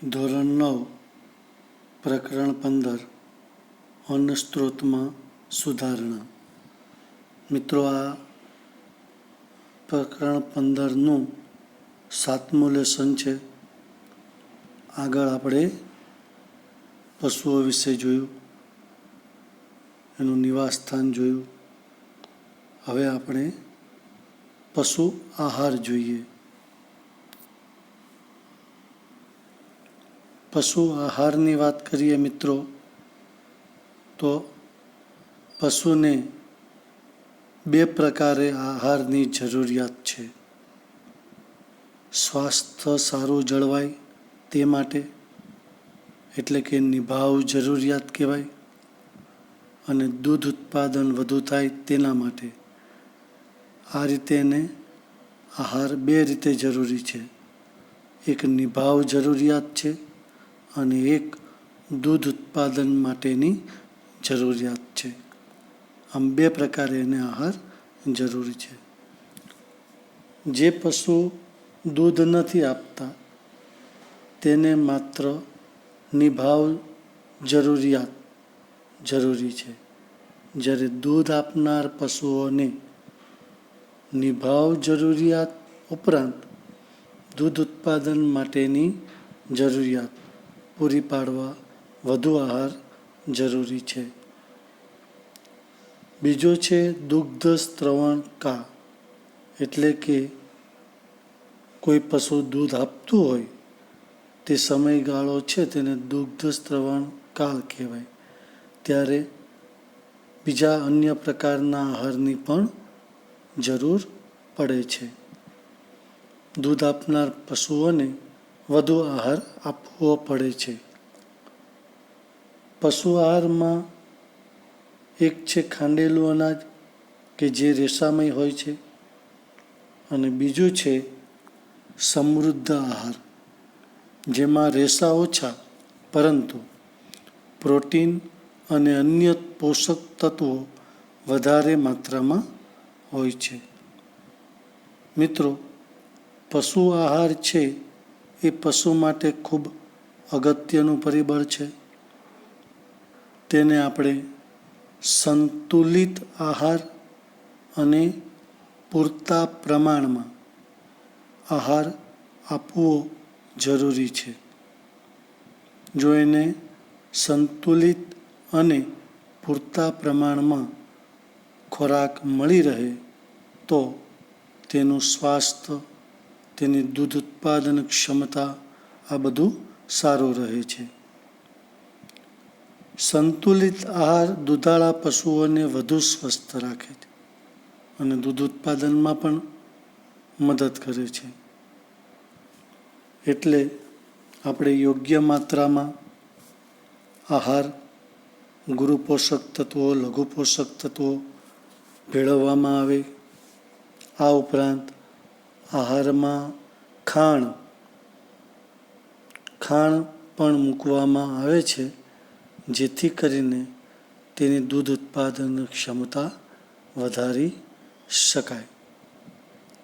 ધોરણ 9 પ્રકરણ 15 અન્ન સ્ત્રોતમાં સુધારણા. મિત્રો, આ પ્રકરણ 15નું 7મું લેસન છે. આગળ આપણે પશુઓ વિશે જોયું, એનું નિવાસસ્થાન જોયું. હવે આપણે પશુ આહાર જોઈએ. પશુ આહારની વાત કરીએ મિત્રો, તો પશુને 2 પ્રકારે આહારની જરૂરિયાત છે. સ્વાસ્થ્ય સારું જળવાય તે માટે, એટલે કે નિભાવ જરૂરિયાત કહેવાય, અને દૂધ ઉત્પાદન વધુ થાય તેના માટે. આ રીતે એને આહાર 2 રીતે જરૂરી છે. એક નિભાવ જરૂરિયાત છે અને એક દૂધ ઉત્પાદન માટેની જરૂરિયાત છે. આમ 2 પ્રકારે એને આહાર જરૂરી છે. જે પશુ દૂધ નથી આપતા તેને માત્ર નિભાવ જરૂરિયાત જરૂરી છે, જ્યારે દૂધ આપનાર પશુઓને નિભાવ જરૂરિયાત ઉપરાંત દૂધ ઉત્પાદન માટેની જરૂરિયાત પૂરી પાડવા વધુ આહાર જરૂરી છે. બીજો છે દુગ્ધ સ્રવણકા, એટલે કે કોઈ પશુ દૂધ આપતું હોય તે સમયગાળો છે તેને દુગ્ધ સ્રવણકાળ કહેવાય. ત્યારે બીજા અન્ય પ્રકારના આહારની પણ જરૂર પડે છે. દૂધ આપનાર પશુઓને વધુ આહાર આપવો પડે છે. પશુ આહારમાં એક છે ખાંડેલું અનાજ, કે જે રેસામય હોય છે, અને બીજું છે સમૃદ્ધ આહાર, જેમાં રેસા ઓછા પરંતુ પ્રોટીન અને અન્ય પોષક તત્વો વધારે માત્રામાં હોય છે. મિત્રો, પશુ આહાર છે એ પશુ માટે ખૂબ અગત્યનું પરિબળ છે. તેને આપણે સંતુલિત આહાર અને પૂરતા પ્રમાણમાં આહાર આપવો જરૂરી છે. જો એને સંતુલિત અને પૂરતા પ્રમાણમાં ખોરાક મળી રહે તો તેનું સ્વાસ્થ્ય, તેની દૂધ ઉત્પાદન ક્ષમતા આ બધું સારું રહે છે. સંતુલિત આહાર દુધાળા પશુઓને વધુ સ્વસ્થ રાખે છે અને દૂધ ઉત્પાદનમાં પણ મદદ કરે છે. એટલે આપણે યોગ્ય માત્રામાં આહાર, ગુરુ પોષક તત્વો, લઘુ પોષક તત્વો ભેળવવામાં આવે. આ ઉપરાંત આહારમાં ખાણ પણ મૂકવામાં આવે છે, જેથી કરીને તેની દૂધ ઉત્પાદન ક્ષમતા વધારી શકાય.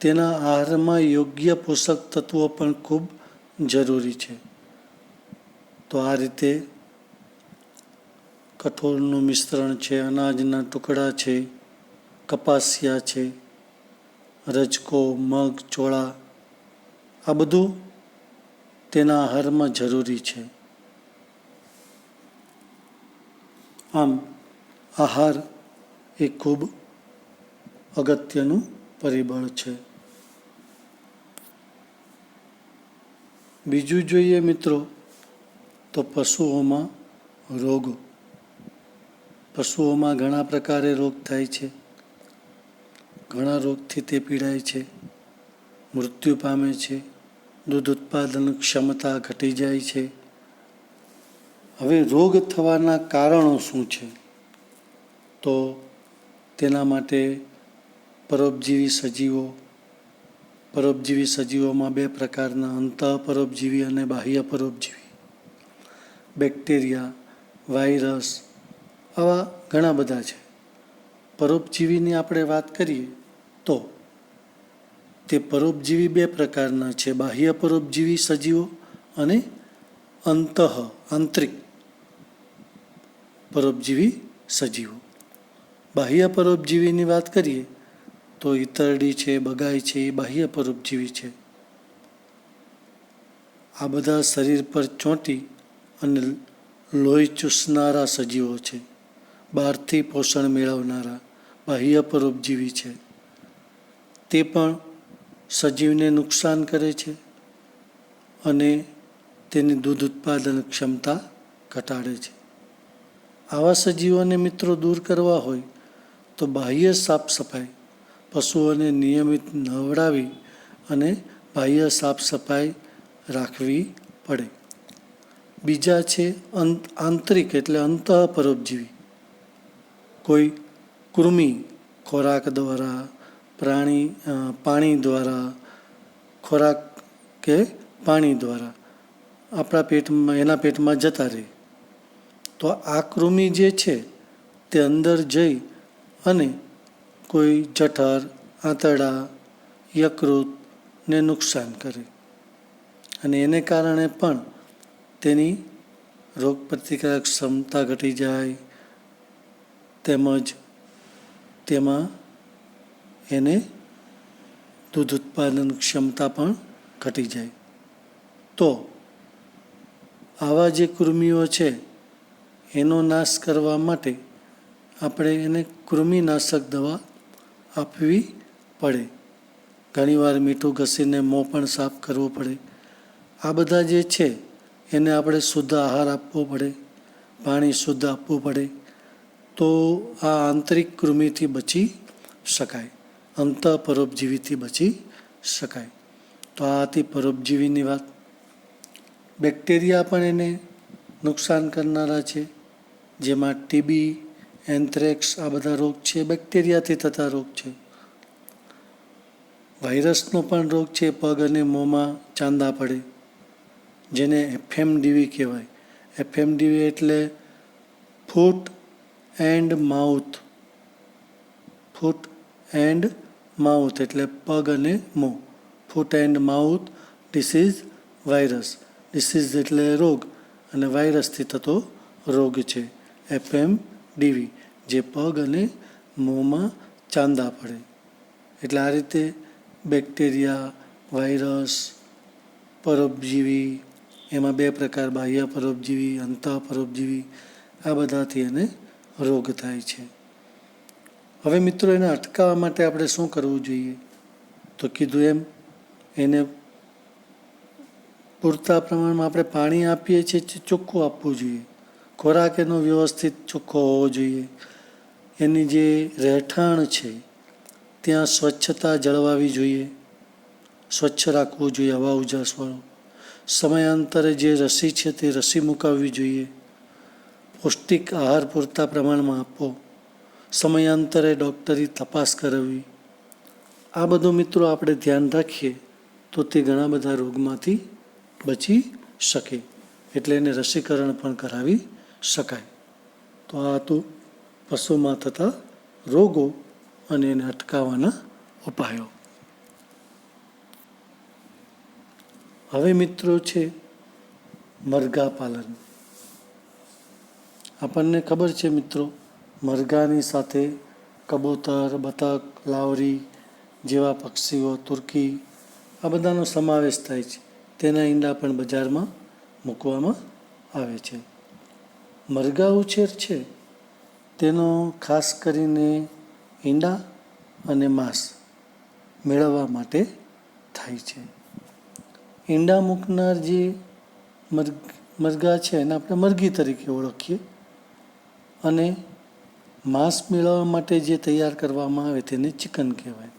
તેના આહારમાં યોગ્ય પોષક તત્વો પણ ખૂબ જરૂરી છે. તો આ રીતે કઠોળનું મિશ્રણ છે, અનાજના ટુકડા છે, કપાસિયા છે, રજકો, મગ, ચોળા, આ બધું તેના આહારમાં જરૂરી છે. આમ આહાર એ ખૂબ અગત્યનું પરિબળ છે. બીજું જોઈએ મિત્રો, તો પશુઓમાં રોગો. પશુઓમાં ઘણા પ્રકારે રોગ થાય છે. ઘણા રોગથી તે પીડાય છે, મૃત્યુ પામે છે, દૂધ ઉત્પાદન ક્ષમતા ઘટી જાય છે. હવે રોગ થવાના કારણો શું છે? તો તેના માટે પરોપજીવી સજીવોમાં 2 પ્રકારના, અંતઃપરોપજીવી અને બાહ્ય પરોપજીવી. બેક્ટેરિયા, વાયરસ, આવા ઘણા બધા છે. પરોપજીવીની આપણે વાત કરીએ તો તે પરોપજીવી 2 પ્રકારના છે: બાહ્ય પરોપજીવી સજીવો અને આંતરિક પરોપજીવી સજીવો. બાહ્ય પરોપજીવીની વાત કરીએ તો ઈતરડી છે, બગાઈ છે, એ બાહ્ય પરોપજીવી છે. આ બધા શરીર પર ચોંટી અને લોહી ચૂસનારા સજીવો છે. બહારથી પોષણ મેળવનારા બાહ્ય પરોપજીવી છે. તે પણ સજીવને નુકસાન કરે છે અને તેની દૂધ ઉત્પાદન ક્ષમતા ઘટાડે છે. આવા સજીવોને મિત્રો દૂર કરવા હોય તો બાહ્ય સાફ સફાઈ, પશુઓને નિયમિત નવડાવી અને બાહ્ય સાફ સફાઈ રાખવી પડે. બીજા છે આંતરિક એટલે અંતઃપરોપજીવી. કોઈ કૃમિ ખોરાક દ્વારા, પાણી દ્વારા, ખોરાક કે પાણી દ્વારા આપણા પેટમાં, એના પેટમાં જતા રહે. તો આ કૃમિ જે છે તે અંદર જઈ અને કોઈ જઠર, આંતરડા, યકૃતને નુકસાન કરે અને એને કારણે પણ તેની રોગપ્રતિકારક ક્ષમતા ઘટી જાય, તેમજ તેમાં એને દૂધ ઉત્પાદન ક્ષમતા પણ ઘટી જાય. તો આવા જે કૃમિઓ છે એનો નાશ કરવા માટે આપણે એને કૃમિનાશક દવા આપવી પડે. ઘણીવાર મીઠું ઘસીને મોં પણ સાફ કરવું પડે. આ બધા જે છે એને આપણે શુદ્ધ આહાર આપવો પડે, પાણી શુદ્ધ આપવું પડે. તો આ આંતરિક કૃમિથી બચી શકાય, અંતઃપરોપજીવીથી બચી શકાય. તો આ હતી પરોપજીવીની વાત. બેક્ટેરિયા પણ એને નુકસાન કરનારા છે, જેમાં ટીબી, એન્થ્રેક્સ આ બધા રોગ છે બેક્ટેરિયાથી થતા રોગ છે. વાયરસનો પણ રોગ છે, પગ અને મોંમાં ચાંદા પડે, જેને એફએમડીવી કહેવાય. એફએમડીવી એટલે ફૂટ and mouth. Foot and mouth એટલે પગ અને મોં. ફૂટ and mouth disease virus. Disease એટલે રોગ અને વાયરસથી થતો રોગ છે એફએમડીવી, જે પગ અને મોંમાં ચાંદા પડે. એટલે આ રીતે બેક્ટેરિયા, વાયરસ, પરોપજીવી, એમાં બે પ્રકાર, બાહ્ય પરોપજીવી, અંતઃપરોપજીવી, આ બધાથી એને રોગ થાય છે. હવે મિત્રો એને અટકાવવા માટે આપણે શું કરવું જોઈએ? તો કીધું એમ એને પૂરતા પ્રમાણમાં આપણે પાણી આપીએ છીએ ચોખ્ખું આપવું જોઈએ. ખોરાક એનો વ્યવસ્થિત ચોખ્ખો હોવો જોઈએ. એની જે રહેઠાણ છે ત્યાં સ્વચ્છતા જળવાવી જોઈએ, સ્વચ્છ રાખવું જોઈએ, હવા ઉજાસવાળું. સમયાંતરે જે રસી છે તે રસી મુકાવવી જોઈએ. પૌષ્ટિક આહાર પૂરતા પ્રમાણમાં આપવો. સમયાંતરે ડૉક્ટરી તપાસ કરાવવી. આ બધું મિત્રો આપણે ધ્યાન રાખીએ તો તે ઘણા બધા રોગમાંથી બચી શકે. એટલે એને રસીકરણ પણ કરાવી શકાય. તો આ હતું પશુમાં થતા રોગો અને એને અટકાવવાના ઉપાયો. હવે મિત્રો છે મરઘા પાલન. આપણને ખબર છે મિત્રો, મરઘાની સાથે કબૂતર, બતક, લાવરી જેવા પક્ષીઓ, તુર્કી આ બધાનો સમાવેશ થાય છે. તેના ઈંડા પણ બજારમાં મૂકવામાં આવે છે. મરઘા ઉછેર છે તેનો ખાસ કરીને ઈંડા અને માંસ મેળવવા માટે થાય છે. ઈંડા મૂકનાર જે મરઘા છે એને આપણે મરઘી તરીકે ઓળખીએ અને માંસ મેળવવા માટે જે તૈયાર કરવામાં આવે તેને ચિકન કહેવાય.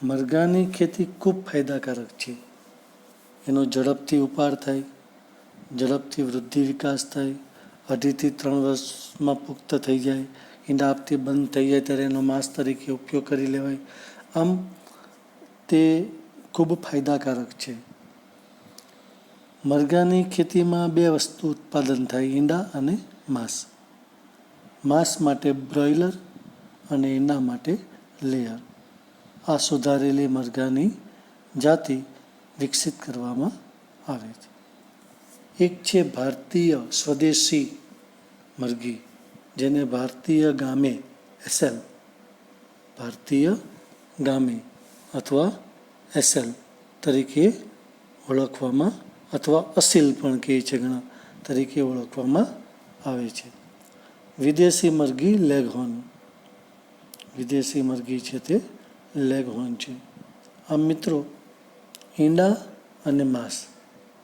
મરઘાની ખેતી ખૂબ ફાયદાકારક છે. એનો ઝડપથી ઉપાડ થાય, ઝડપથી વૃદ્ધિ વિકાસ થાય, 2.5 થી 3 વર્ષમાં પુખ્ત થઈ જાય, ઈંડા આપતી બંધ થઈ જાય ત્યારે એનો માંસ તરીકે ઉપયોગ કરી લેવાય. આમ તે ખૂબ ફાયદાકારક છે. મરઘાની ખેતીમાં 2 વસ્તુ ઉત્પાદન થાય, ઈંડા અને માંસ. માંસ માટે બ્રોઇલર અને ઈંડા માટે લેયર. આ સુધારેલી મરઘાની જાતિ વિકસિત કરવામાં આવે છે. એક છે ભારતીય સ્વદેશી મરઘી, જેને ભારતીય ગામે એસેલ, ભારતીય ગામે અથવા એસેલ તરીકે ઓળખવામાં, અથવા અસીલ પણ કહે છે ઘણા, તરીકે ઓળખવામાં આવે છે. વિદેશી મરઘી લેગહોર્ન, વિદેશી મરઘી છે તે લેગહોર્ન છે. આમ મિત્રો, ઈંડા અને માંસ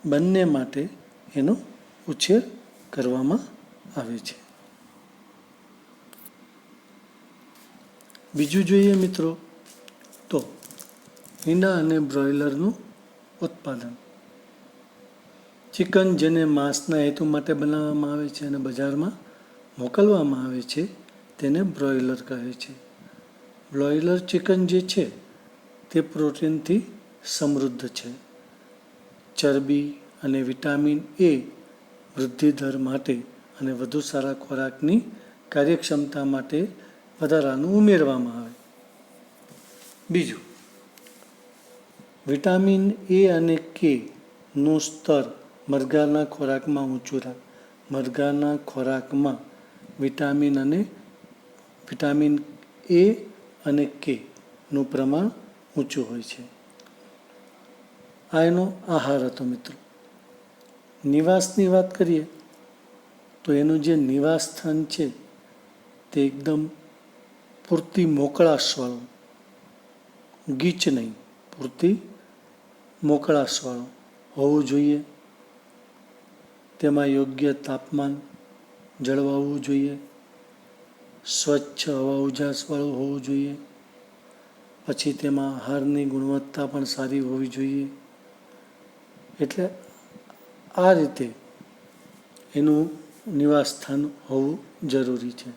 બંને માટે એનો ઉછેર કરવામાં આવે છે. બીજું જોઈએ મિત્રો તો ઈંડા અને બ્રોઇલરનું ઉત્પાદન. ચિકન, જેને માંસના હેતુ માટે બનાવવામાં આવે છે અને બજારમાં મોકલવામાં આવે છે, તેને બ્રોઇલર કહે છે. બ્રોઇલર ચિકન જે છે તે પ્રોટીનથી સમૃદ્ધ છે. ચરબી અને વિટામિન એ વૃદ્ધિ દર માટે અને વધુ સારા ખોરાકની કાર્યક્ષમતા માટે વધારાનું ઉમેરવામાં આવે. બીજું, વિટામિન એ અને કે નું સ્તર મરઘાના ખોરાકમાં ઊંચું રહે. મરઘાના ખોરાકમાં વિટામિન એ અને કે નું પ્રમાણ ઊંચું હોય છે. આ એનો આહાર હતો મિત્રો. નિવાસની વાત કરીએ તો એનું જે નિવાસ સ્થાન છે તે એકદમ પૂરતી મોકળાશવાળું, ગીચ નહીં, પૂરતી મોકળાશવાળું હોવું જોઈએ. તેમાં યોગ્ય તાપમાન જળવાવું જોઈએ. સ્વચ્છ હવા ઉજાસવાળું હોવું જોઈએ. પછી તેમાં આહારની ગુણવત્તા પણ સારી હોવી જોઈએ. એટલે આ રીતે એનું નિવાસ સ્થાન હોવું જરૂરી છે.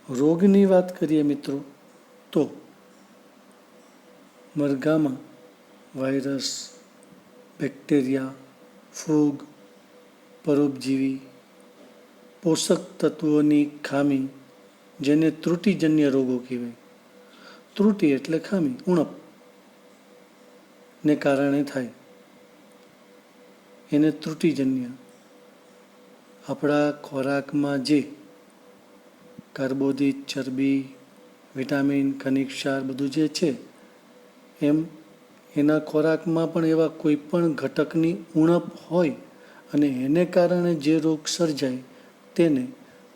રોગની વાત કરીએ મિત્રો તો મરઘામાં વાયરસ, બેક્ટેરિયા, ફૂગ, પરોપજીવી, પોષક તત્વોની ખામી, જેને ત્રુટિજન્ય રોગો કહેવાય. ત્રુટિ એટલે ખામી, ઉણપ ને કારણે થાય એને ત્રુટિજન્ય. આપણા ખોરાકમાં જે કાર્બોદિત, ચરબી, વિટામિન, ખનિજ ક્ષાર બધું જે છે, એમ એના ખોરાકમાં પણ એવા કોઈ પણ ઘટકની ઉણપ હોય અને એને કારણે જે રોગ સર્જાય તેને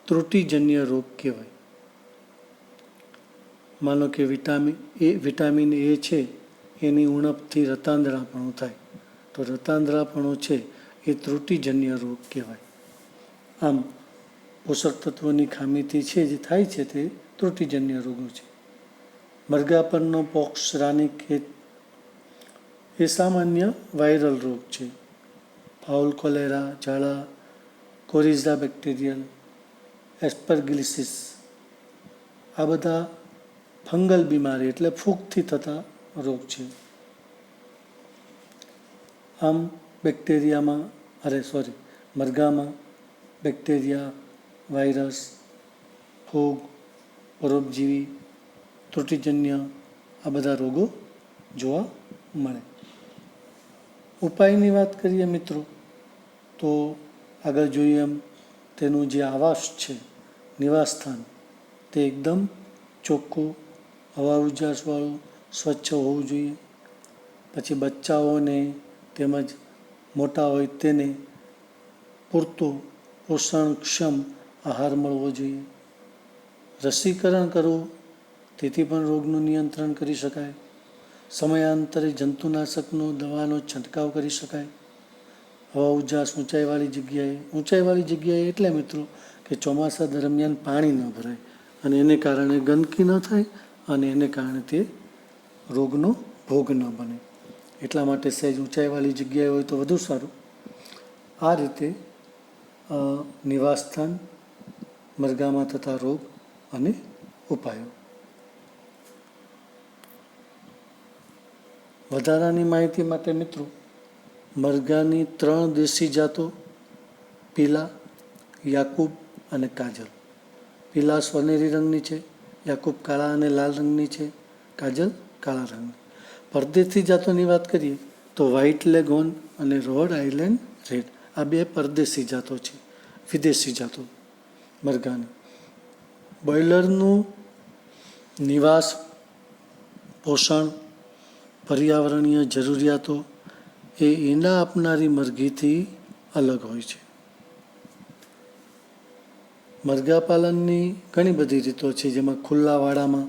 ત્રુટિજન્ય રોગ કહેવાય. માનો કે વિટામિન એ છે એની ઉણપથી રતાંધળાપણું થાય, તો રતાંધળાપણું છે એ ત્રુટિજન્ય રોગ કહેવાય. આમ પોષક તત્વોની ખામીથી છે જે થાય છે તે ત્રુટિજન્ય રોગો છે. મરઘા પરનો પોક્સ, રાનીખેત એ સામાન્ય વાયરલ રોગ છે. ફાઉલ કોલેરા, ઝાડા, કોરિઝા બેક્ટેરિયલ, એસ્પરગિલિસિસ આ બધા ફંગલ બીમારી એટલે ફૂગથી થતા રોગ છે. આમ મરઘામાં બેક્ટેરિયા, વાયરસ, ફૂગ, પરોપજીવી, ત્રુટિજન્ય આ બધા રોગો જોવા મળે. ઉપાયની વાત કરીએ મિત્રો તો આગળ જોઈએ એમ તેનું જે આવાસ છે, નિવાસ સ્થાન, તે એકદમ ચોખ્ખું, હવા ઉજાસવાળું, સ્વચ્છ હોવું જોઈએ. પછી બચ્ચાઓને તેમજ મોટા હોય તેને પૂરતો પોષણક્ષમ આહાર મળવો જોઈએ. રસીકરણ કરવું, તેથી પણ રોગનું નિયંત્રણ કરી શકાય. સમયાંતરે જંતુનાશકનો દવાનો છંટકાવ કરી શકાય. હવા ઉજાસ ઊંચાઈવાળી જગ્યાએ એટલે મિત્રો કે ચોમાસા દરમિયાન પાણી ન ભરાય અને એને કારણે ગંદકી ન થાય અને એને કારણે તે રોગનો ભોગ ન બને. એટલા માટે સહેજ ઊંચાઈવાળી જગ્યાએ હોય તો વધુ સારું. આ રીતે નિવાસસ્થાન, મરઘામાં થતા રોગ અને ઉપાયો. વધારાની માહિતી માટે મિત્રો મરઘાની 3 દેશી જાતો પીલા, યાકુબ અને કાજલ. પીલા સોનેરી રંગની છે, યાકુબ કાળા અને લાલ રંગની છે, કાજલ કાળા રંગની. પરદેશી જાતોની વાત કરીએ તો વ્હાઇટ લેગહોર્ન અને રોડ આઇલેન્ડ રેડ. આ બે પરદેશી જાતો છે, વિદેશી જાતો મરઘાની. બોઇલરનું નિવાસ, પોષણ, પર્યાવરણીય જરૂરિયાતો એ ઈંડા આપનારી મરઘીથી અલગ હોય છે. મરઘા પાલનની ઘણી બધી રીતો છે, જેમાં ખુલ્લા વાડામાં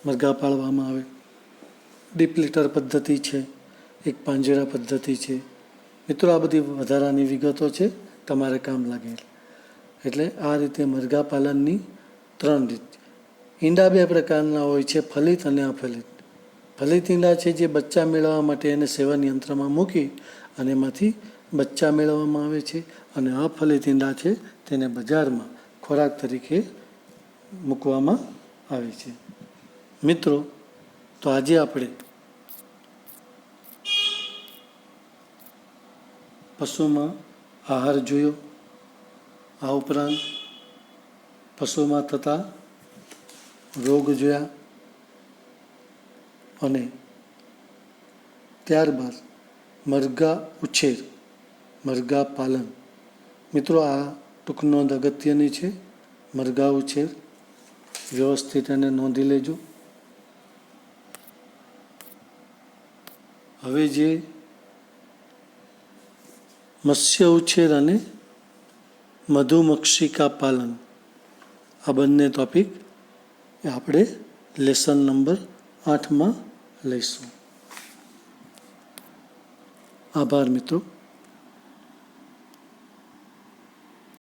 મરઘા પાળવામાં આવે, ડીપ લિટર પદ્ધતિ છે, એક પાંજરા પદ્ધતિ છે. મિત્રો, આ બધી વધારાની વિગતો છે, તમારે કામ લાગે. એટલે આ રીતે મરઘા પાલનની 3 રીત. ઈંડા 2 પ્રકારના હોય છે, ફલિત અને અફલિત. ફલિત ઈંડા છે જે બચ્ચા મેળવવા માટે એને સેવન યંત્રમાં મૂકી અને એમાંથી બચ્ચા મેળવવામાં આવે છે, અને અફલિત ઈંડા છે તેને બજારમાં ખોરાક તરીકે મૂકવામાં આવે છે. મિત્રો, તો આજે આપણે પશુમાં આહાર જોયો, આ ઉપરાંત પશુમાં થતા રોગ જોયા, અને ત્યારબાદ મરઘા ઉછેર, મરઘા પાલન. મિત્રો, આ ટૂંક નોંધ અગત્યની છે. મરઘા ઉછેર વ્યવસ્થિત એને નોંધી લેજો. હવે જે મત્સ્ય ઉછેર અને મધુમક્ષિકા પાલન, આ બંને ટોપિક આપણે લેસન નંબર 8માં લઈશું. આભાર મિત્રો.